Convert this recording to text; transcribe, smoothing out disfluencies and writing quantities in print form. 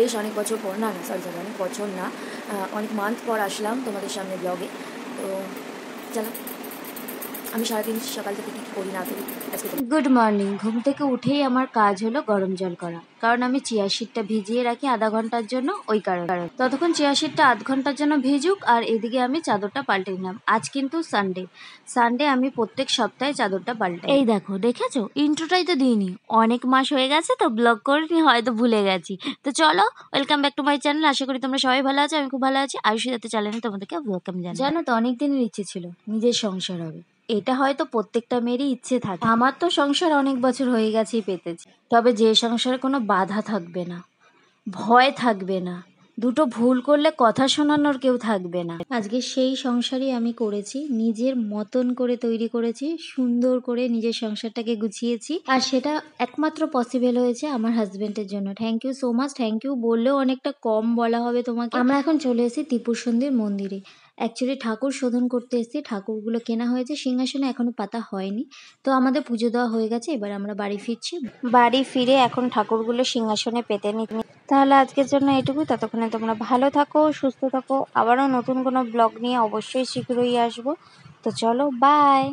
বেশ অনেক বছর পর, না সরি অনেক বছর না, অনেক মান্থ পর আসলাম তোমাদের সামনে ব্লগে। তো চলো আমি সারাদিন সকাল থেকে কী করি না করি আজকে। Good morning. ঘুম থেকে উঠেই আমার কাজ হলো গরম জল করা, কারণ আমি চিয়া সিডটা ভিজিয়ে রাখি আধা ঘন্টার জন্য, ওই কারণে। ততক্ষণ চিয়া সিডটা আধ ঘন্টার জন্য ভিজুক, আর এদিকে আমি চাদরটা পাল্টে নিলাম। আজ কিন্তু সানডে আমি প্রত্যেক সপ্তাহে চাদরটা পাল্টাই। এই দেখো, দেখেছো ইন্ট্রোটাই তো দিইনি, অনেক মাস হয়ে গেছে তো ব্লগ করিনি, হয়তো ভুলে গেছি। তো চলো, welcome back to my channel. আশা করি তোমরা সবাই ভালো আছো, আমি খুব ভালো আছি। আয়ুষী দত্ত চ্যানেলে তোমাদেরকে ওয়েলকাম জানাই। জানো তো, অনেক দিনের ইচ্ছে ছিল নিজের সংসার হবে, এটা হয়তো প্রত্যেকটা মেয়েরই ইচ্ছে থাকে। আমার তো সংসার অনেক বছর হয়ে গেছেই পেতেছি, তবে যে সংসারে কোনো বাধা থাকবে না, ভয় থাকবে না, দুটো ভুল করলে কথা শোনানোর কেউ থাকবে না, আজকে সেই সংসারই আমি করেছি। নিজের মতন করে তৈরি করেছি, সুন্দর করে নিজের সংসারটাকে গুছিয়েছি, আর সেটা একমাত্র পসিবল হয়েছে আমার হাজবেন্ডের জন্য। Thank you so much. Thank you বললেও অনেকটা কম বলা হবে তোমাকে। আমরা এখন চলে এসেছি ত্রিপুর সুন্দর মন্দিরে। অ্যাকচুয়ালি ঠাকুর শোধন করতে এসেছি, ঠাকুরগুলো কেনা হয়েছে, সিংহাসনে এখনো পাতা হয়নি। তো আমাদের পুজো দেওয়া হয়ে গেছে, এবার আমরা বাড়ি ফিরছি। বাড়ি ফিরে এখন ঠাকুরগুলো সিংহাসনে পেতে নিতে। তাহলে আজকের জন্য এটুকুই। ততক্ষণে তোমরা ভালো থাকো, সুস্থ থাকো। আবারও নতুন কোনো ব্লগ নিয়ে অবশ্যই শীঘ্রই আসবো। তো চলো, বাই।